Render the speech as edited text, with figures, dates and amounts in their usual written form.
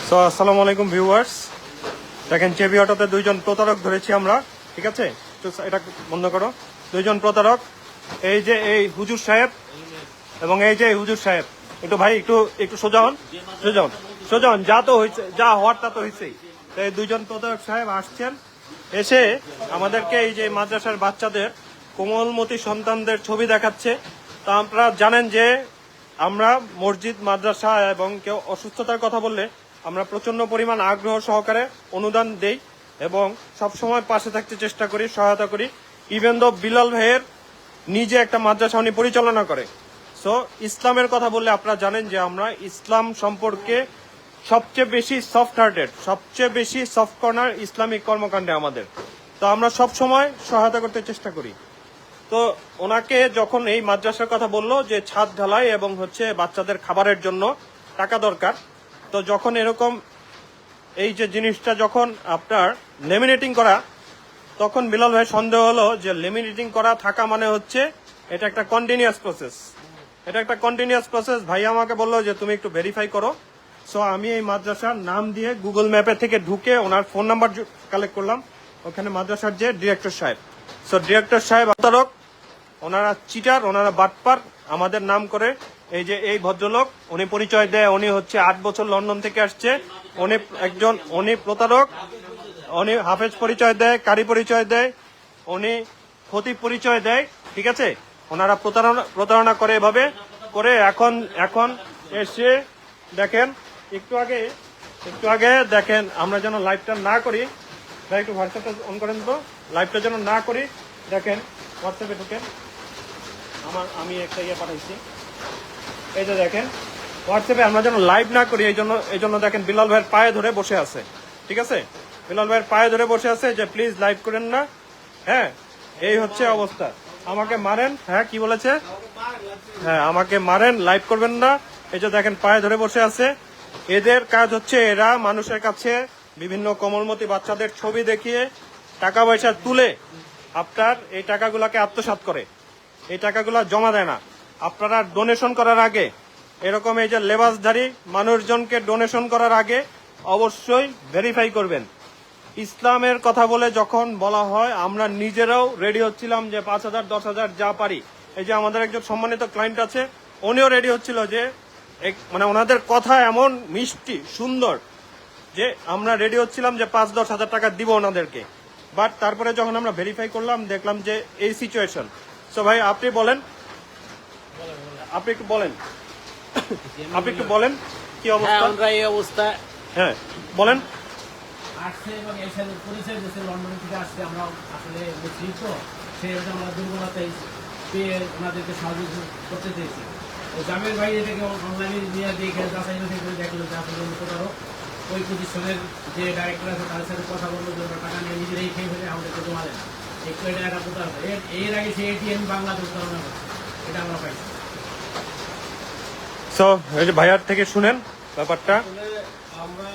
So আসসালামু আলাইকুম viewers, দেখেন চেবি অটোতে দুইজন প্রতারক ধরেছি আমরা, ঠিক আছে? এটা বন্ধ করো। দুইজন প্রতারক, এই যে এই হুজুর সাহেব এবং এই যে হুজুর সাহেব। একটু ভাই একটু একটু সোজা হন, সোজা হন, সোজা হন। যা তো হয়েছে, যা হওয়ার তা তো হয়েছেই। এই দুইজন প্রতারক সাহেব আসছেন, এসে আমাদেরকে এই যে মাদ্রাসার বাচ্চাদের কোমলমতি সন্তানদের ছবি দেখাচ্ছে। তা আপনারা জানেন যে আমরা মসজিদ, মাদ্রাসা এবং কেউ অসুস্থতার কথা বললে আমরা প্রচন্ড পরিমাণ আগ্রহ সহকারে অনুদান দেই এবং সবসময় পাশে থাকতে চেষ্টা করি, সহায়তা করি। ইভেন দো বিলাল ভাইয়ের নিজে একটা মাদ্রাসা উনি পরিচালনা করে। সো ইসলামের কথা বললে আপনারা জানেন যে আমরা ইসলাম সম্পর্কে সবচেয়ে বেশি সফট হার্টেড, সবচেয়ে বেশি সফট কর্নার ইসলামিক কর্মকাণ্ডে আমাদের। তো আমরা সব সময় সহায়তা করতে চেষ্টা করি। তো ওনাকে যখন এই মাদ্রাসার কথা বললো যে ছাদ ঢালাই এবং হচ্ছে বাচ্চাদের খাবারের জন্য টাকা দরকার, তো যখন এরকম এই যে জিনিসটা যখন আপনার লেমিনেটিং করা, তখন বিলাল ভাই সন্দেহ হলো যে লেমিনেটিং করা থাকা মানে হচ্ছে এটা একটা কন্টিনিউয়াস প্রসেস, এটা একটা কন্টিনিউয়াস প্রসেস। ভাই আমাকে বললো যে তুমি একটু ভেরিফাই করো। সো আমি এই মাদ্রাসার নাম দিয়ে গুগল ম্যাপে থেকে ঢুকে ওনার ফোন নাম্বার কালেক্ট করলাম। ওখানে মাদ্রাসার যে ডিরেক্টর সাহেব, সো ডিরেক্টর সাহেব প্রতারক, ওনারা চিটার, ওনারা বাটপার, আমাদের নাম করে। এই যে এই ভদ্রলোক, উনি পরিচয় দেয় উনি হচ্ছে 8 বছর লন্ডন থেকে আসছে, উনি প্রতারক, উনি হাফেজ পরিচয় দেয়, কারি পরিচয় দেয়, উনি খতিব পরিচয় দেয়, ঠিক আছে? ওনারা প্রতারণা করে এভাবে করে। এখন এসে দেখেন, একটু আগে দেখেন, আমরা যেন লাইভটা না করি, ভাই একটু হোয়াটসঅ্যাপটা অন করেন তো, লাইভটা যেন না করি। দেখেন হোয়াটসঅ্যাপে ঢুকেন, আমি একটা পাঠাইছি, এই যে দেখেন হোয়াটসঅ্যাপে আমরা যেন লাইভ না করি, এই জন্য দেখেন বিলাল ভাইয়ের পায়ে ধরে বসে আছে, ঠিক আছে? বিলাল ভাইয়ের পায়ে ধরে বসে আছে যে প্লিজ লাইভ করেন না। হ্যাঁ, এই হচ্ছে অবস্থা। আমাকে মারেন, হ্যাঁ কি বলেছে, হ্যাঁ আমাকে মারেন, লাইভ করবেন না। এই যে দেখেন পায়ে ধরে বসে আছে। এদের কাজ হচ্ছে এরা মানুষের কাছে বিভিন্ন কোমলমতি বাচ্চাদের ছবি দেখিয়ে টাকা পয়সা তুলে আপনার এই টাকাগুলোকে আত্মসাৎ করে, এই টাকাগুলো জমা দেয় না। আপনারা ডোনেশন করার আগে, এরকম এই যে লেবাসধারী মানুষজনকে ডোনেশন করার আগে অবশ্যই ভেরিফাই করবেন। ইসলামের কথা বলে যখন বলা হয়, আমরা নিজেরাও রেডি হচ্ছিলাম যে 5,000 10,000 যা পারি। এই যে আমাদের একজন সম্মানিত ক্লায়েন্ট আছে, উনিও রেডি হচ্ছিল যে মানে ওনাদের কথা এমন মিষ্টি সুন্দর যে আমরা রেডি হচ্ছিলাম যে 5-10 হাজার টাকা দিব ওনাদেরকে। বাট তারপরে যখন আমরা ভেরিফাই করলাম, দেখলাম যে এই সিচুয়েশন। সো ভাই আপনি বলেন, আপনি একটু বলেন কি অবস্থা? আমরা এই অবস্থা, হ্যাঁ বলেন। আসছে এবং এই সাথে পরিচয় দিয়েছে, লন্ডন থেকে আসছে। আমরা আসলে মুসলিম, তো সেই আমরা দুর্বলতায় পেয়ে ওনাদেরকে সাহায্য করতে চেয়েছি। তো জামের ভাই এটাকে অনলাইনে নিয়ে দেখে যাচাই করে দেখলো যে আসলে প্রতারক। ওই প্রতিষ্ঠানের যে ডাইরেক্টর আছে তাদের সাথে কথা বললো যে ওরা টাকা নিয়ে নিজেরাই খেয়ে ফেলে আমাদেরকে জমা দেয় না। একটু এটা একটা প্রতারক। এর আগে সে এটিএম বাংলাদেশ প্রতারণা করে, এটা আমরা পাইছি। সো এই যে ভাইয়ার থেকে শুনেন ব্যাপারটা। আমরা